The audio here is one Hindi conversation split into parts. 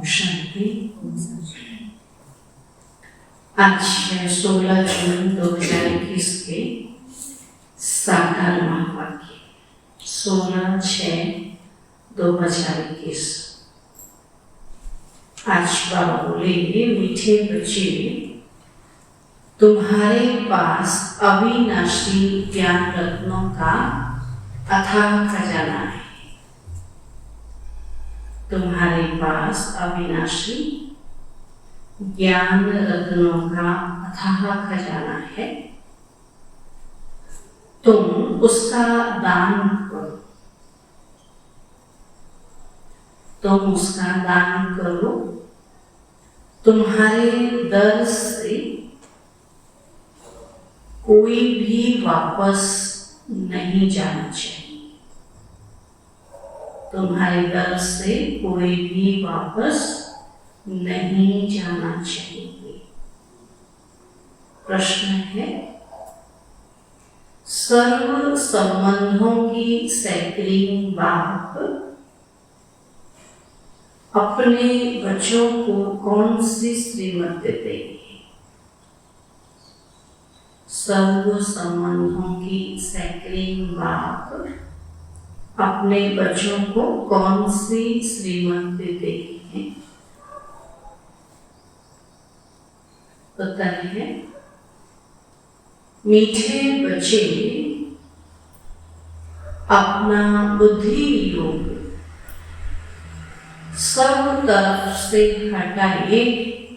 शांति। आज 16 जून 2021 के साकार महावाक्य 16/6/2021। आज बाबा बोलेंगे, मीठे बच्चे, तुम्हारे पास अविनाशी ज्ञान रत्नों का अथाह खजाना है। तुम्हारे पास अविनाशी ज्ञान रत्नों का अथाह खजाना है। तुम उसका दान करो। तुम उसका दान करो। तुम्हारे दर से कोई भी वापस नहीं जाना चाहिए। तुम्हारे दर से कोई भी वापस नहीं जाना चाहिए। प्रश्न है, सर्व संबंधों की सैकड़ों बाप अपने बच्चों को कौन सी श्रीमत देते हैं? सर्व संबंधों की सैकड़ों बाप अपने बच्चों को कौन सी श्रीमत देते हैं? उत्तर है, मीठे बच्चे, अपना बुद्धि योग सब तरफ से हटाए,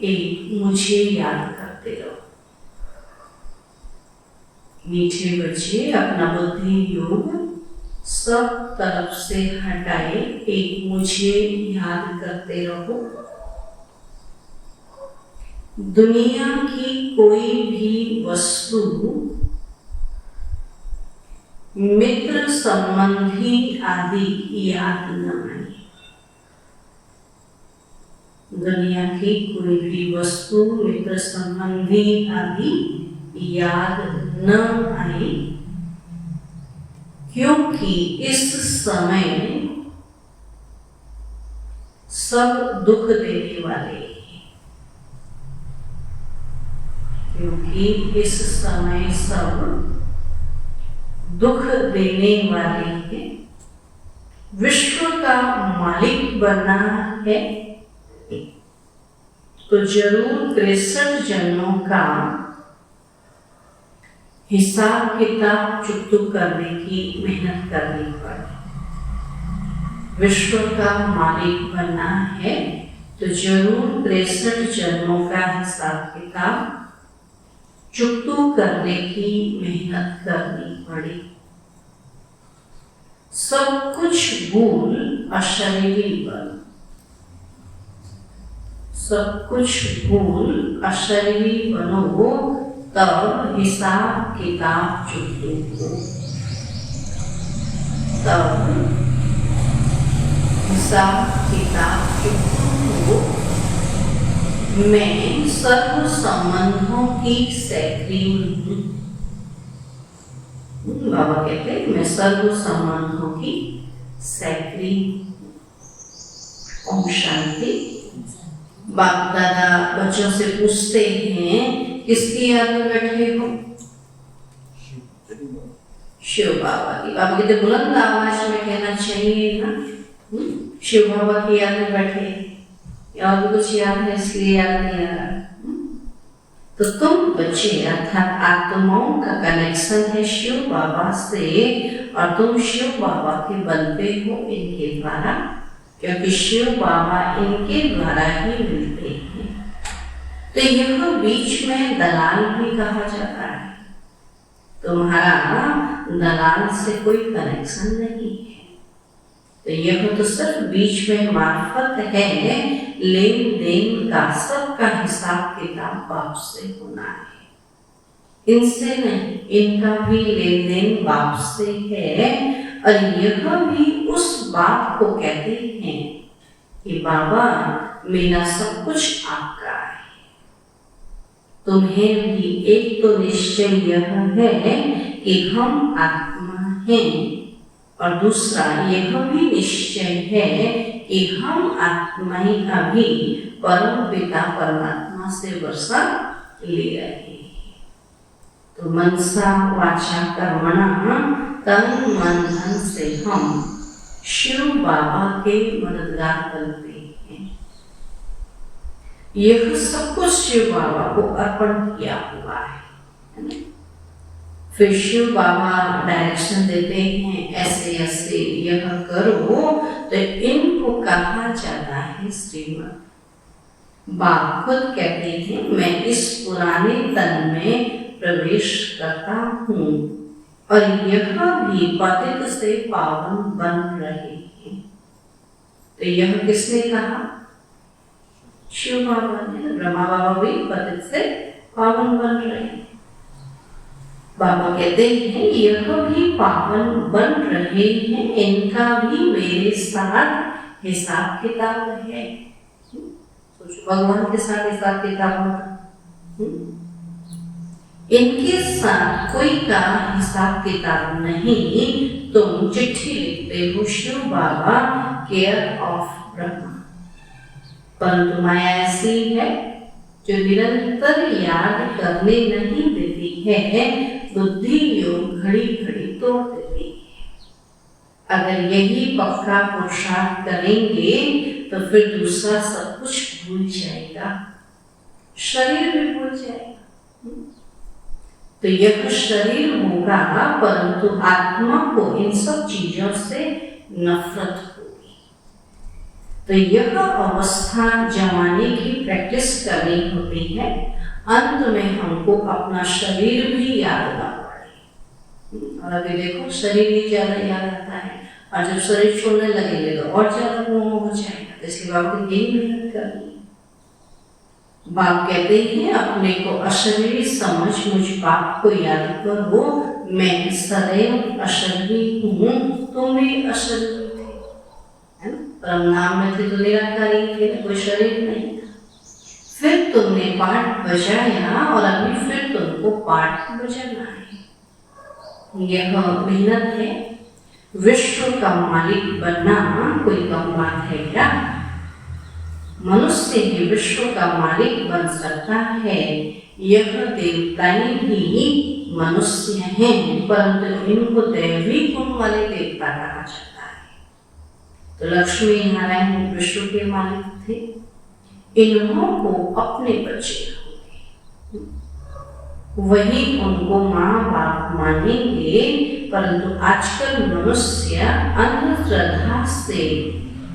एक मुझे याद करते रहो। मीठे बच्चे, अपना बुद्धि योग सब तरफ से हटाए, एक मुझे याद करते रहो। दुनिया की कोई भी वस्तु मित्र संबंधी आदि याद न आए। दुनिया की कोई भी वस्तु मित्र संबंधी आदि याद न आए, क्योंकि इस समय सब दुख देने वाले हैं। क्योंकि इस समय सब दुख देने वाले हैं। विश्व का मालिक बनना है तो जरूर 63 जन्मों का हिसाब किताब चुकता करने की मेहनत करनी पड़े। विश्व का मालिक बनना है तो जरूर 63 जन्मों का हिसाब किताब चुकता करने की मेहनत करनी पड़े। सब कुछ भूल अशरीरी बन, सब कुछ भूल अशरीरी बनो, तब हिसाब किताब चुकते हो। तब हिसाब किताब चुकते हो। मैं सर्व संबंधों की सैकड़ों हूँ। बाबा कहते हैं, मैं सर्व संबंधों की सैकड़ी। ओम शांति। बाप दादा बच्चों से पूछते हैं, किसकी याद में बैठे हो? शिव बाबा की। बाबा कहते बुलंद आवाज में कहना चाहिए ना, शिव बाबा की याद में बैठे। और भी कुछ याद है इसलिए याद नहीं आ रहा। तो तुम बच्चे अर्थात आत्माओं का कनेक्शन है शिव बाबा से, और तुम शिव बाबा के बनते हो इनके द्वारा, क्योंकि शिव बाबा इनके द्वारा ही मिलते हैं। तो यह बीच में दलाल भी कहा जाता है। तुम्हारा दलाल से कोई कनेक्शन नहीं है, तो यह तो सिर्फ बीच में मार्फत है। लेन देन का सबका हिसाब किताब बाप से होना है, इनसे नहीं। इनका भी लेन देन बाप से है, और यह भी उस बाप को कहते हैं कि बाबा मेरा सब कुछ आपका है। तुम्हें भी एक तो निश्चय यह है कि हम आत्मा हैं, और दूसरा यह भी निश्चय है कि हम आत्मा ही अभी परम पिता परमात्मा से वर्षा ले रहे हैं। तो मनसा वाचा कर्मणा तन मन धन से हम शिव बाबा के मददगार बनते हैं। यह सब कुछ शिव बाबा को अर्पण किया हुआ है। फिर शिव बाबा डायरेक्शन देते हैं, ऐसे ऐसे यह करो, तो इनको कहा जाता है श्रीमत। बाप खुद कहते हैं, मैं इस पुराने तन में प्रवेश करता हूँ और यह भी पतित से पावन बन रहे हैं। तो यह किसने कहा? शिव बाबा ने। ब्रह्मा बाबा भी पतित से पावन बन रहे हैं। बाबा कहते हैं यह भी पावन बन रहे हैं, इनका भी मेरे साथ हिसाब किताब है। सोचो, भगवान के साथ हिसाब किताब होगा। इनके साथ कोई का हिसाब किताब नहीं। तुम चिट्ठी लिखते हो शिव बाबा केयर ऑफ ब्रह्मा, परंतु माया ऐसी है जो निरंतर याद करने नहीं देती है, बुद्धि योग घड़ी घड़ी तोड़ देती है। अगर यही पक्का पुरुषार्थ करेंगे तो फिर दूसरा सब कुछ भूल जाएगा, शरीर भी भूल जाएगा। तो यह शरीर होगा, परंतु आत्मा को इन सब चीजों से नफरत होगी। तो यह अवस्था जमाने की प्रैक्टिस करनी होती है। अंत में हमको अपना शरीर भी याद ना पड़े। और अभी देखो, शरीर ही ज्यादा याद आता है, और जब शरीर छोड़ने लगेंगे तो और ज्यादा मोह हो जाएगा। तो इसके बावजूद यही मेहनत करनी। बाप कहते हैं अपने को अशरीरी समझ, मुझ बाप को याद करो, मैं सदैव अशरीरी हूँ, तुम भी अशरीरी थे, है ना? परम नाम में थे तो निराकारी थे, कोई शरीर नहीं था। फिर तुमने पाठ बजाया और अभी फिर तुमको पाठ बजाना है। यह मेहनत है। विश्व का मालिक बनना कोई कम बात है क्या? मनुष्य ही विश्व का मालिक बन सकता है। यह देवताएं भी मनुष्य हैं, परंतु इनको दैवी गुण वाले देवता कहा जाता है। तो लक्ष्मी नारायण विश्व के मालिक थे, इन्हों को अपने बच्चे होंगे, वही उनको माँ बाप मानेंगे। परंतु आजकल मनुष्य अंधश्रद्धा से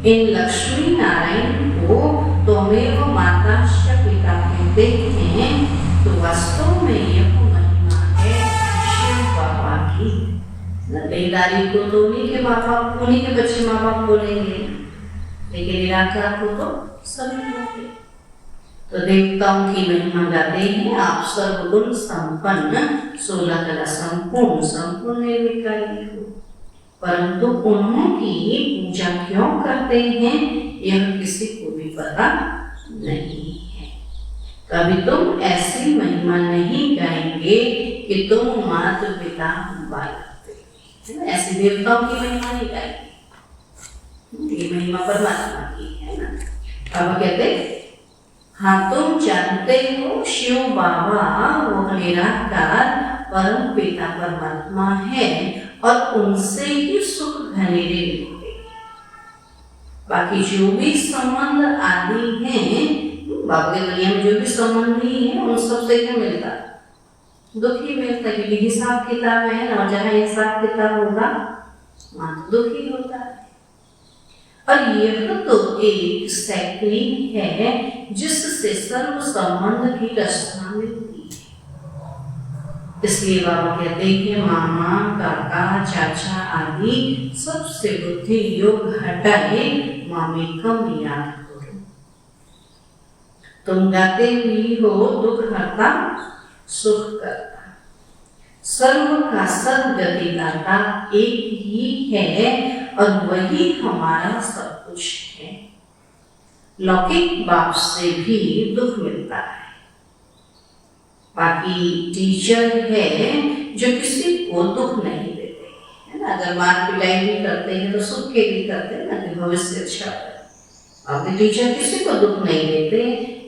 इन लक्ष्मी नारायण को त्वमेव माताश्च पिता कहते हैं। तो वास्तव में यह महिमा है शिव बाबा की। देहदारी को तो उन्हीं के माँ बाप, उन्हीं के बच्चे माँ बाप बोलेंगे, लेकिन निराकार को तो सभी बोलते। तो देवताओं की महिमा गाते हैं, आप सर्वगुण संपन्न, 16 कला संपूर्ण निर्विकारी हो। परंतु उन्होंने पूजा क्यों करते हैं यह किसी को भी पता नहीं है। कभी तुम ऐसी महिमा नहीं गाएंगे कि तुम माता पिता बालक थे, ऐसी देवताओं की महिमा नहीं गाएंगे। ये महिमा परमात्मा की है ना। बाबा कहते, हाँ तुम जानते हो शिव बाबा वो निराकार परम पिता परमात्मा है और उनसे ही सुख घनेरे मिलते। बाकी जो भी संबंध आदि हैं, बाबा की दुनिया में जो भी संबंधी हैं, उन सबसे क्या मिलता? दुख ही मिलता, क्योंकि हिसाब किताब है ना, जहाँ हिसाब किताब होगा वहाँ तो दुख ही होता है। और यह तो एक सैकड़ी है जिससे सर्व संबंध की रचना मिलती है। इसलिए बाबा कहते हैं मामा काका चाचा आदि सबसे बुद्धि योग हटाए, मामी कम याद करो। तुम गाते भी हो दुख हरता सुख करता, सर्व का सदगति दाता एक ही है और वही हमारा सब कुछ है। लौकिक बाप से भी दुख मिलता है। बाकी टीचर है जो किसी को दुख नहीं देते, है ना। अगर मार पिटाई भी करते हैं तो सुख के भी करते हैं ना, कि भविष्य अच्छा है। आपके टीचर किसी को दुख नहीं देते।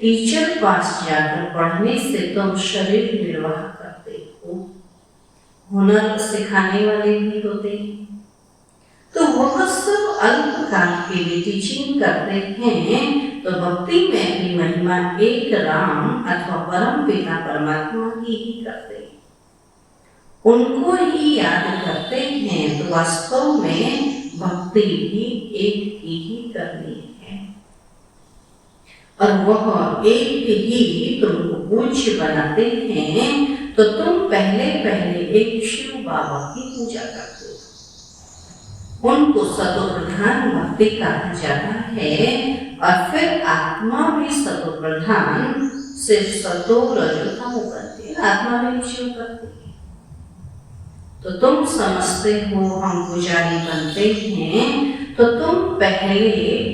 टीचर पास जाकर पढ़ने से तुम शरीर निर्वाह करते हो, हुनर सिखाने वाले भी होते हैं। तो वह सब अल्पकाल के लिए टीचिंग करते हैं, तो भक्ति में अपनी महिमा एक राम अथवा परम पिता परमात्मा की ही करते हैं, उनको ही याद करते हैं। तो वास्तव में भक्ति भी एक ही करनी है, और वह एक ही तुमको पूज्य बनाते हैं। तो तुम पहले एक शिव बाबा की पूजा करते हो, उनको सतोप्रधान भक्ति कहा जाता है, और फिर आत्मा भी सतोप्रधान से सतो रजो तमो करती है, आत्मा भी शिव करती है। तो तुम समझते हो हम पुजारी बनते हैं, तो तुम पहले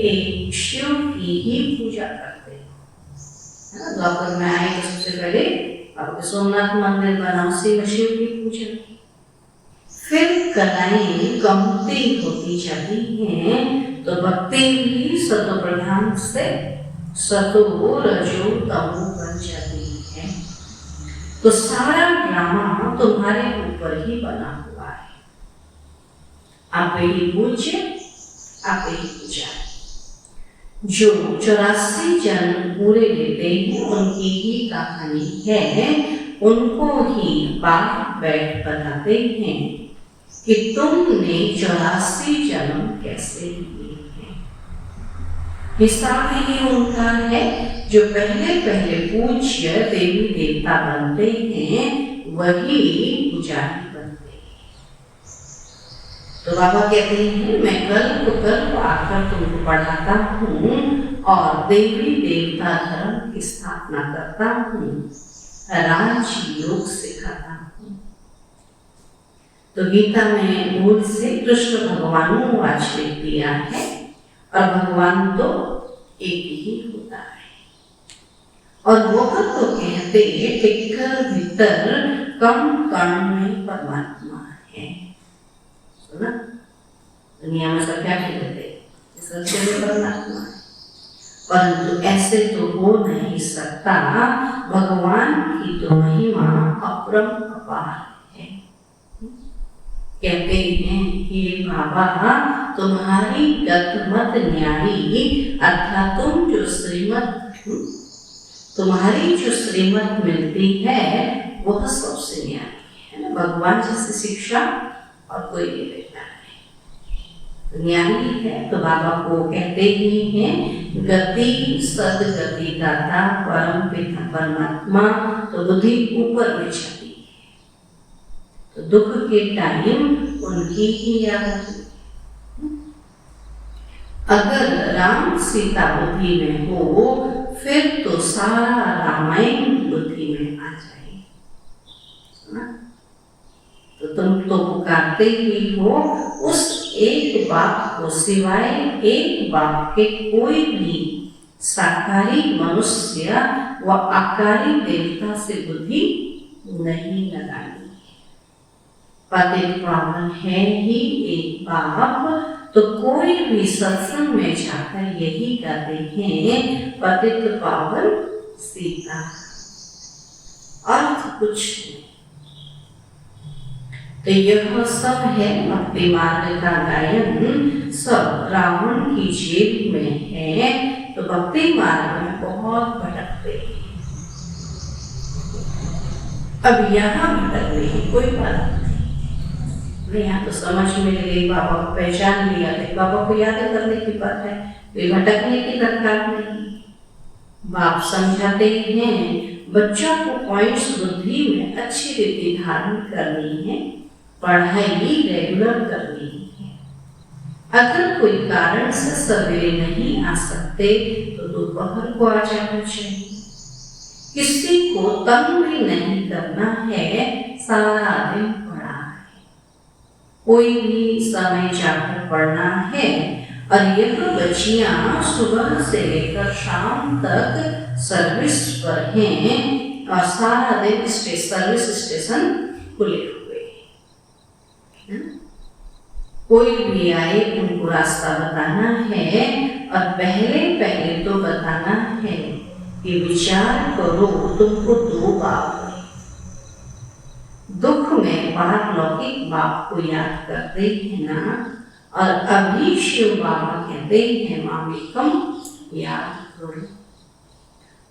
एक शिव की ही पूजा करते हो। द्वापर में आए तो सबसे पहले आपके सोमनाथ मंदिर बनाओ, शिव की पूजा की, फिर कलाएं कमती होती जाती हैं। तो भक्ति भी सतो प्रधान से सतो रजो तमो बन जाती है। तो सारा ड्रामा तुम्हारे ऊपर ही बना हुआ है। आप ही पूज्य, आप ही पूजा। जो 84 जन्म पूरे लेते हैं उनकी ही कहानी है, उनको ही बाप बैठ बताते हैं कि तुमने 84 जन्म कैसे लिए हैं। हिसाब ही उनका है जो पहले पूज्य देवी देवता बनते हैं, वही पुजारी बनते हैं। तो बाबा कहते हैं मैं कल आकर तुमको पढ़ाता हूँ और देवी देवता धर्म की स्थापना करता हूँ, राजयोग सिखाता हूँ। तो गीता में मूल से कृष्ण भगवानुवाच लिख दिया है, और भगवान तो एक ही होता है। और वो तो कहते हैं टिक्कर भीतर कण कण में परमात्मा है। सुना? दुनिया में सब क्या कहते हैं परमात्मा है, परंतु ऐसे तो हो नहीं सकता। भगवान की तो महिमा अपरम अपार है। कहते हैं हे बाबा तुम्हारी गत मत न्यारी, अर्थात तुम जो तुम्हारी जो श्रीमत मिलती है वह सबसे न्यारी है ना। भगवान जैसी शिक्षा और कोई नहीं देता है, न्यारी है। तो बाबा को कहते ही हैं गति सदगति दाता परम पिता परमात्मा। तो बुद्धि ऊपर में छपी है, तो दुख के टाइम उनकी ही याद आती। अगर राम सीता बुद्धि में हो फिर तो सारा रामायण बुद्धि में आ जाए। तो तुम तो पुकारते ही हो उस एक बाप को, सिवाय एक बाप के कोई भी साकारी मनुष्य व आकारी देवता से बुद्धि नहीं लगानी है। पतित पावन है ही एक बाप। तो कोई भी सत्संग में जाकर यही कहते हैं पतित पावन सीता, अर्थ कुछ नहीं। तो यह सब है भक्ति मार्ग का गायन, सब रावण की जेब में है। तो भक्ति मार्ग में बहुत भटकते हैं। अब यहाँ भटकने की कोई बात नहीं, यहाँ तो समझ में गई, बाबा को पहचान लिया, बाबा को याद करने की बात है, कोई भटकने की दरकार नहीं। बाप समझाते हैं बच्चों को पॉइंट्स बुद्धि में अच्छी रीति धारण करनी है, पढ़ाई रेगुलर करनी है। अगर कोई कारण से सवेरे नहीं आ सकते तो दोपहर को आ जाना चाहिए। किसी को तंग भी नहीं करना है, सारा दिन पढ़ा है, कोई भी समय जाकर पढ़ना है। और यह बच्चियां सुबह से लेकर शाम तक सर्विस पर हैं और सारा दिन सर्विस स्टेशन खुले हुए हैं। कोई भी आए उनको रास्ता बताना है और पहले पहले तो बताना है कि विचार करो तुमको दो बाप है। दुख में पारलौकिक बाप को याद करते हैं ना, और अभी शिव बाबा कहते हैं मामिकम याद करो।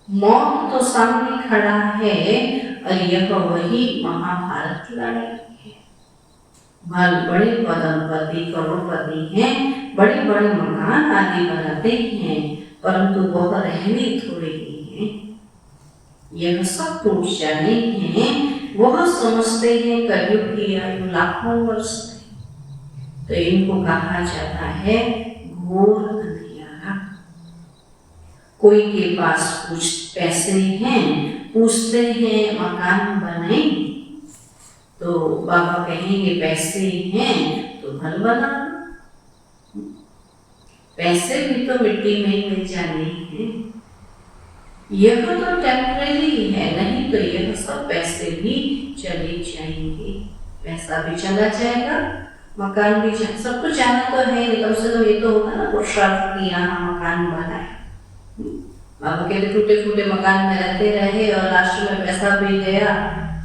मौत तो सामने खड़ा है और यह वही महाभारत लड़ाई है। बड़े पदमपति करोड़पति हैं, बड़े बड़े मकान आदि बनाते हैं, परंतु वह रहने थोड़े ही हैं। यह सब टूट जाने हैं। वह समझते हैं कलयुग की आयु लाखों वर्ष है। तो इनको कहा जाता है घोर अंधियारा। कोई के पास कुछ पैसे हैं, पूछते हैं मकान बने, तो बाबा कहेंगे पैसे हैं तो घर बना दो। पैसे भी तो मिट्टी में मिल जाने हैं। यह तो टेम्परेरी है, नहीं तो यह सब पैसे भी चले जाएंगे। पैसा भी चला जाएगा, मकान भी सब कुछ जाना तो है, लेकिन कम से कम ये तो होगा ना पुरुषार्थ की यहाँ मकान बनाए। बाबा के टूटे फूटे मकान में रहते रहे और लास्ट में पैसा भी गया,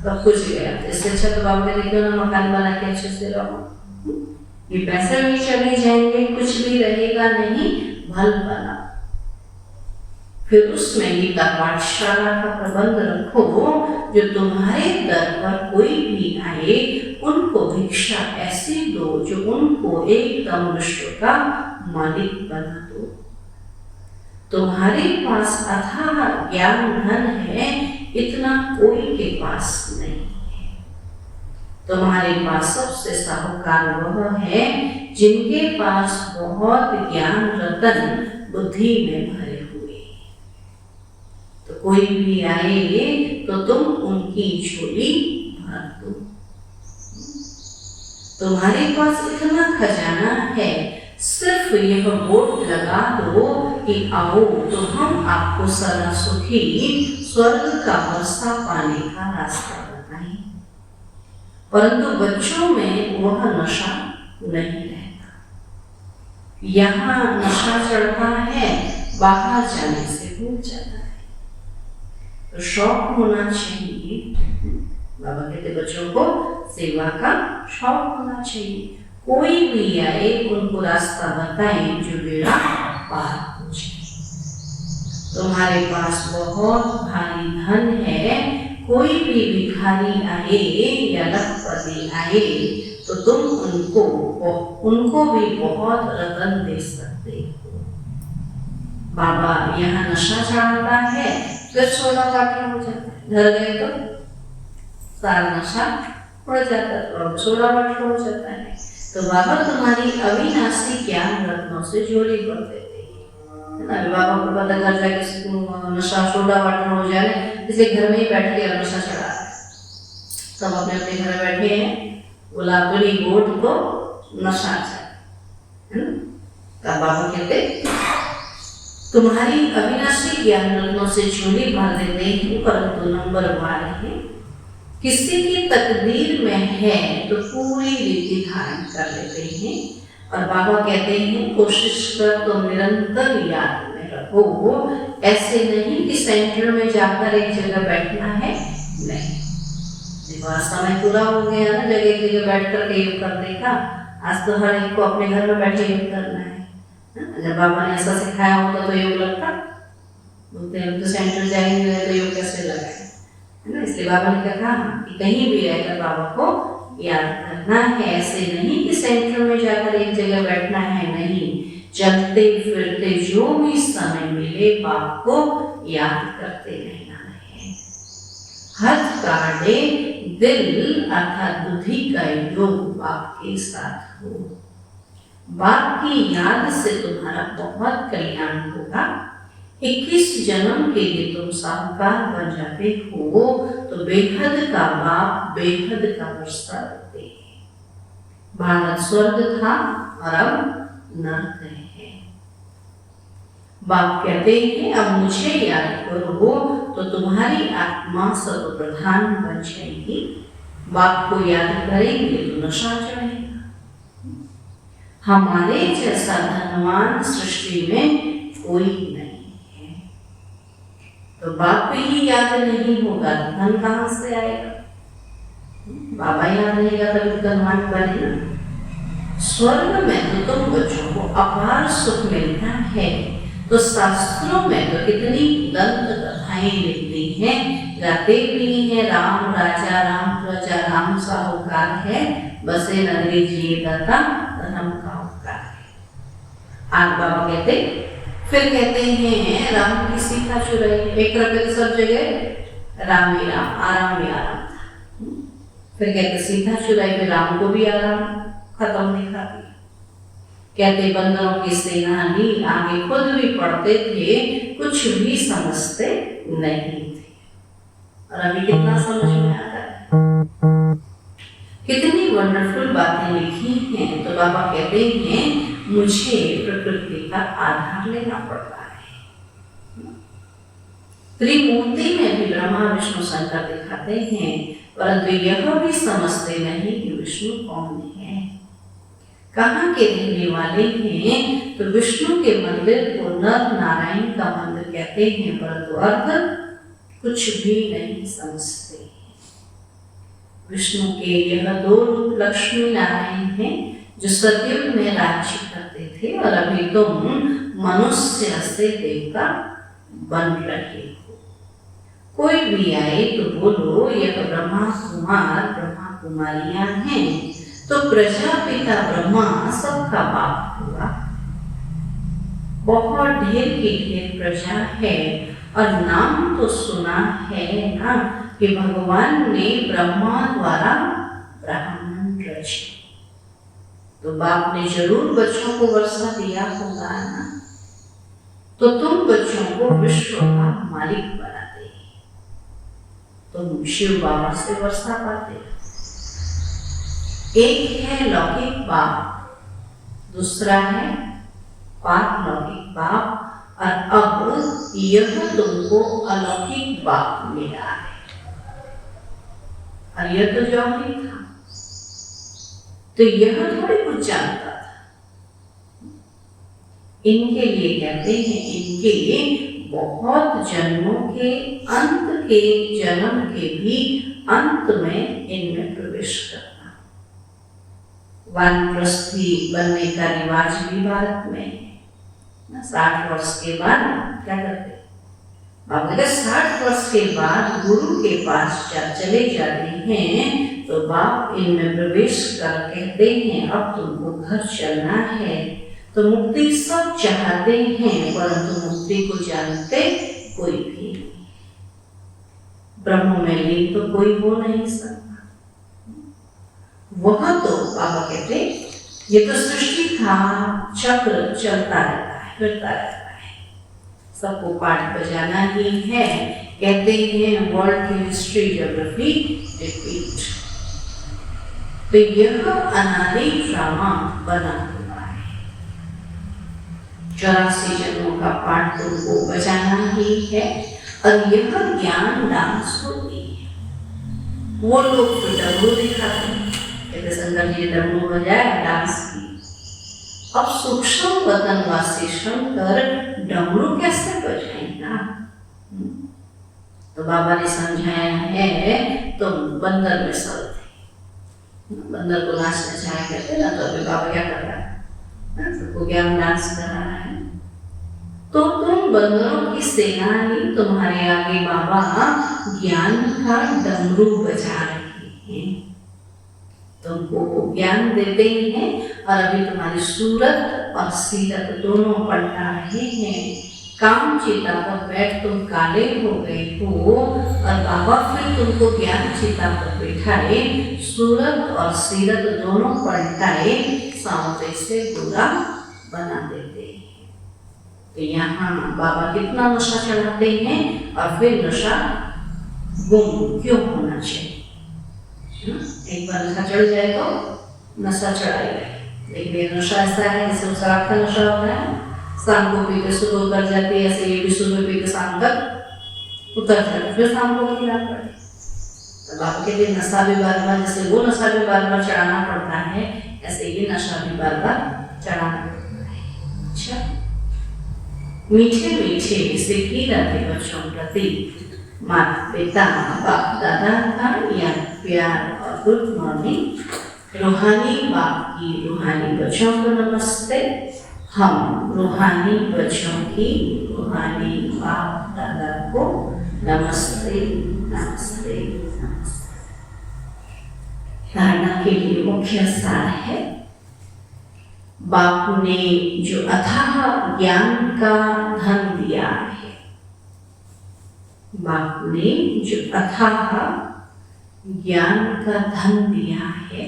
सब कुछ गया। इससे अच्छा तो बाबा कहते क्यों ना मकान बना के अच्छे से रहो। ये पैसे भी चले जाएंगे, कुछ भी रहेगा नहीं, भल बना। फिर उसमें गीता पाठशाला का प्रबंध रखो, जो तुम्हारे दर पर कोई भी आए उनको भिक्षा ऐसी दो जो उनको एकदम विश्व का मालिक बना दो। तुम्हारे पास अथाह ज्ञान धन है, इतना कोई के पास नहीं है। तुम्हारे पास सबसे साहूकार वह है जिनके पास बहुत ज्ञान रतन बुद्धि में भरे हुए। तो कोई भी आए तो तुम उनकी झोली भर दो। तुम्हारे पास इतना खजाना है, सिर्फ यह बोर्ड लगा दो कि आओ तो हम आपको सदा सुखी स्वर्ग का वर्षा पाने का रास्ता बताएं। परंतु बच्चों में वह नशा नहीं रहता। यहाँ नशा चढ़ता है, बाहर जाने से भूल जाता है। तो शौक होना चाहिए। बाबा कहते बच्चों को सेवा का शौक होना चाहिए। कोई भी आए उनको रास्ता बताएं जो बेड़ा पार हो जाए। तुम्हारे पास बहुत भारी धन है, कोई भी भिखारी आए या लखपति आए तो तुम उनको भी बहुत रतन दे सकते हो। बाबा यहाँ नशा चढ़ाता है, फिर सोना वाटर हो जाता है। घर गए तो सारा नशा उड़ जाता है, तो सोना वाटर हो जाता है। तो बाबा तुम्हारी अविनाशी ज्ञान रत्नों से झोली भर देते हैं ना। बाबा को पता कर जाए कि नशा सोडा वाटर हो जाए, इसलिए घर में ही बैठ के नशा चढ़ा। सब अपने अपने घर बैठे हैं, गुलाबरी गोट को नशा है ना। तब बाबा कहते तुम्हारी अविनाशी ज्ञान रत्नों से झोली भर देते हैं, परंतु नंबर 12 है किसी की तकदीर में है तो पूरी रीति धारण कर लेते हैं। और बाबा कहते हैं कोशिश कर तो निरंतर याद में रखो। ऐसे नहीं कि सेंटर में जाकर एक जगह बैठना है, नहीं। समय पूरा हो गया ना, जगह एक जगह बैठ कर योग करने का। आज तो हर एक को अपने घर में बैठे योग करना है। जब बाबा ने ऐसा सिखाया होता तो योग लगता। बोलते हैं तो सेंटर जाएंगे तो योग कैसे लगाए, है ना। इसलिए बाबा ने कहा कि कहीं भी रहकर बाबा को याद करना है। ऐसे नहीं कि सेंटर में जाकर एक जगह बैठना है, नहीं। चलते फिरते जो भी समय मिले बाप को याद करते रहना है। हथ काटे दिल अर्थात बुद्धि का योग बाप के साथ हो। बाप की याद से तुम्हारा बहुत कल्याण होगा। 21 जन्म के लिए तुम साहूकार बन जाते हो तो बेहद का बाप बेहद का वर्षा देते हैं। भारत स्वर्ग था और अब नरक है। बाप कहते हैं अब मुझे याद करो तो तुम्हारी आत्मा सर्वप्रधान बन जाएगी। बाप को याद करेंगे तो नशा चढ़ेगा। हमारे जैसा धनवान सृष्टि में कोई नहीं है। तो बाप ही याद नहीं होगा तो धन कहाँ से आएगा? बाबा याद रहेगा तभी धनवान बनेगा। स्वर्ग में तो तुम बच्चों को अपार सुख मिलता है, तो शास्त्रों में तो कितनी दंत कथाएं लिखती हैं, गाते भी हैं। राम राजा राम प्रजा राम साहूकार है, बसे नगरी जिए दाता धर्म का उपकार है। आज बाबा कहते, फिर कहते हैं राम की सीता चुराई। एक तरफ तो सब जगह राम ही राम, आराम ही आराम था। फिर कहते सीता चुराई, फिर राम को भी आराम खत्म दिखा दिया। कहते बंदरों की सेना भी आगे खुद भी पढ़ते थे, कुछ भी समझते नहीं थे। और अभी कितना समझ में आता है, कितनी वंडरफुल बातें लिखी हैं। तो बाबा कहते हैं मुझे प्रकृति का आधार लेना पड़ता है। त्रिमूर्ति में भी ब्रह्मा विष्णु शंकर दिखाते हैं, परंतु यह भी समझते नहीं कि विष्णु कौन है, कहाँ के रहने वाले हैं। तो विष्णु के मंदिर को नर नारायण का मंदिर कहते हैं, परंतु अर्थ कुछ भी नहीं समझते। विष्णु के यह दो रूप लक्ष्मी नारायण हैं, जो सतयुग में राज्य करते थे, और अभी तुम मनुष्य से देवता बन रहे हो। कोई भी आए तो बोलो यह ब्रह्मा कुमार ब्रह्मा कुमारियां हैं, तो प्रजापिता ब्रह्मा सबका बाप हुआ। बहुत ढेर की ढेर प्रजा है, और नाम तो सुना है ना कि भगवान ने ब्रह्मा द्वारा ब्राह्मण रचे। तो बाप ने जरूर बच्चों को वर्षा दिया होगा ना, तो तुम बच्चों को विश्व का मालिक बनाते, तुम शिव बाबा से वर्षा पाते। एक है लौकिक बाप, दूसरा है पारलौकिक बाप, और अब यह तुमको अलौकिक बाप मिला है। और यह तो जौहरी था, तो यह थोड़ी कुछ जानता था। इनके लिए कहते हैं, इनके बहुत जन्मों के अंत के जन्म के भी अंत में इनमें प्रवेश करना। वानप्रस्थी बनने का रिवाज भी भारत में है। 60 वर्ष के बाद क्या करते, बाबा अगर 60 वर्ष के बाद गुरु के पास चले जाते हैं, तो बाप इनमें प्रवेश कर कहते हैं अब तुमको घर चलना है। तो मुक्ति सब चाहते हैं, परंतु मुक्ति को जानते कोई भी नहीं। ब्रह्म में लीन तो कोई हो नहीं सकता। वह तो बाबा कहते ये तो सृष्टि का चक्र चलता रहता है, फिरता रहता है, सबको पाठ बजाना ही है। कहते हैं वर्ल्ड की हिस्ट्री ज्योग्राफी रिपीट। तो यह अनादि ड्रामा बना हुआ है। 84 जन्मों का पाठ तुमको बजाना ही है, और यह ज्ञान डांस होती है। वो लोग तो डमरू दिखाते हैं, कहते शंकर जी डमरू बजाया डांस की। अब सूक्ष्म वतनवासी शंकर डमरू कैसे बजाएगा? तो बाबा ने समझाया है, तो बंदर में सब थे, बंदर को नाच नचाया करते ना। तो अभी बाबा क्या कर रहा है, सबको ज्ञान डांस कर रहा है। तो तुम बंदरों की सेना ही, तुम्हारे आगे बाबा ज्ञान का डमरू बजा रहे हैं, तुमको ज्ञान देते हैं। और अभी तुम्हारी सूरत और सीरत दोनों पलटा रहे हैं। काम चिता पर बैठ तुम काले हो गए हो, और बाबा फिर तुमको ज्ञान चिता पर बैठाए, सूरत और सीरत दोनों पलटाए, सांवरे से बुरा बना देते हैं। तो यहाँ बाबा कितना नशा चढ़ाते हैं, और फिर नशा गुम क्यों होना चाहिए। एक बार नशा चढ़ जाए तो नशा चढ़ाएगा, लेकिन ये नशा ऐसा है जैसे शराब का नशा होता है, शाम को पी के सुबह उतर जाती है, ऐसे ये भी सुबह पी के शाम तक उतर जाता है, फिर शाम को खिला पड़े। तो बाबा कहते नशा भी बार बार, जैसे वो नशा भी बार बार चढ़ाना पड़ता है, ऐसे ये नशा भी बार बार चढ़ाना पड़ता है। अच्छा, मीठे मीठे सिक्की रहते बच्चों प्रति माता पिता बाप दादा का या प्यार और गुड मॉर्निंग। रूहानी बाप की रूहानी बच्चों को नमस्ते। हम रूहानी बच्चों की रूहानी बाप दादा को नमस्ते नमस्ते नमस्ते। धारणा के लिए मुख्य सार है, बाप ने जो अथाह ज्ञान का धन दिया है, बाप ने जो अथाह ज्ञान का धन दिया है,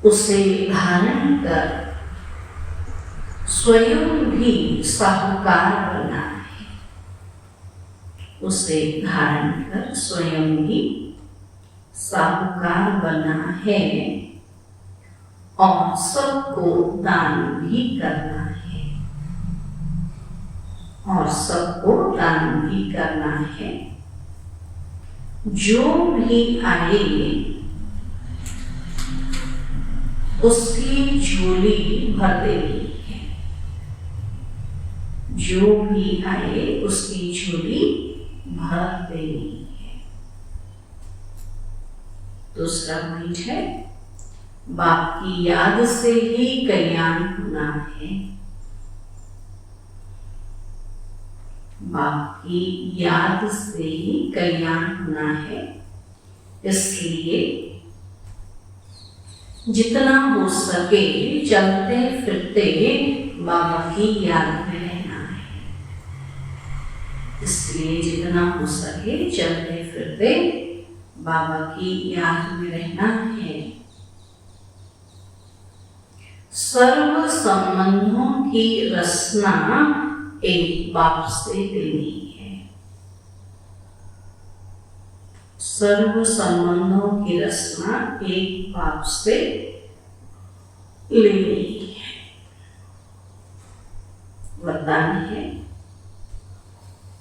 उसे धारण कर स्वयं भी साहूकार बना है। उसे धारण कर स्वयं भी साहूकार बना है और सबको दान भी करना है, और सबको दान भी करना है। जो भी आए उसकी झोली भर देनी है। जो भी आए उसकी झोली भर देनी है। दूसरा पॉइंट है, बाप की याद से ही कल्याण होना है। बाप की याद से ही कल्याण होना है। इसलिए जितना हो सके चलते फिरते बाबा की याद में रहना है। इसलिए जितना हो सके चलते फिरते बाबा की याद में रहना है। सर्व संबंधों की रचना एक बाप से लेनी है। सर्व संबंधों की रचना एक बाप से लेनी है। वरदान है,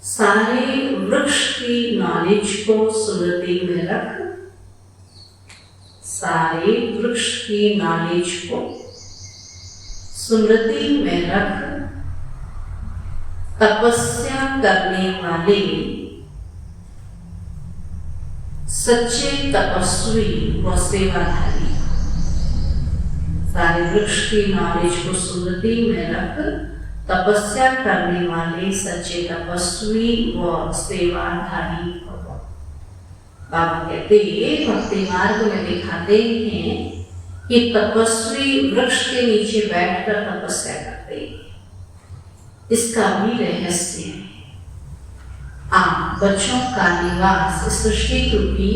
सारे वृक्ष की नॉलेज को स्मृति में रख। सारे वृक्ष की नॉलेज को स्मृति में रख। तपस्या करने वाले सच्चे तपस्वी व सेवाधारी। सारे वृक्ष की नॉलेज को स्मृति में रख। तपस्या करने वाले सच्चे तपस्वी व सेवाधारी हो। बाबा कहते भक्ति मार्ग में दिखाते हैं कि तपस्वी वृक्ष के नीचे बैठकर तपस्या करते हैं। इसका भी रहस्य है। आप बच्चों का निवास सृष्टि रूपी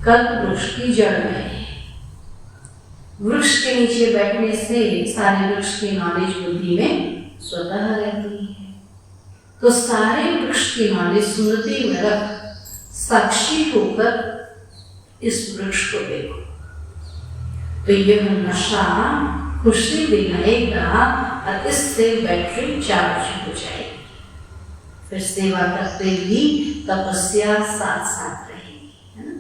कल्प वृक्ष की जड़ में है। वृक्ष के नीचे बैठने से सारे वृक्ष की नॉलेज बुद्धि में स्वतः रहती है। तो सारे वृक्ष की नॉलेज स्मृति में रख। साक्षी होकर इस वृक्ष को देखो तो यह नशा खुशी दिलाएगा और इससे बैटरी चार्ज हो जाएगी। फिर सेवा करते भी तपस्या साथ साथ रहेगी, है ना।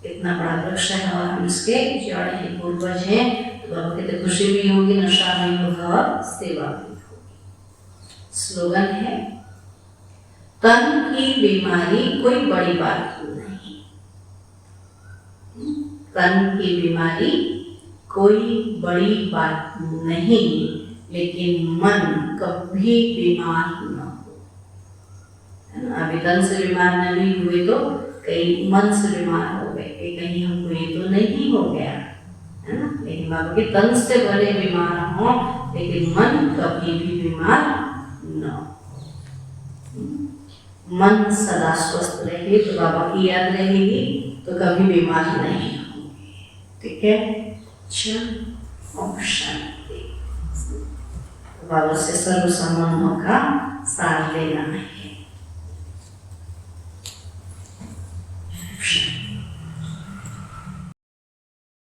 इतना बड़ा वृक्ष है और हम इसके जड़ हैं, पूर्वज हैं, तो बाबा कहते खुशी भी होगी, नशा भी होगा और सेवा भी होगी। स्लोगन है, तन की बीमारी कोई बड़ी बात नहीं। तन की बीमारी कोई बड़ी बात नहीं, लेकिन मन कभी बीमार न हो। अभी तन से बीमार नहीं हुए तो कहीं मन से बीमार हो गए, कहीं हमको ये तो नहीं हो गया, है ना। लेकिन बाबा के तन से भले बीमार हो, लेकिन मन कभी भी बीमार न हो। मन सदा स्वस्थ रहे तो बाबा की याद रहेगी, तो कभी बीमार नहीं होंगे। ठीक है, अच्छा, ओम शांति। बाबा से सर्व संबंधों का सार लेना है।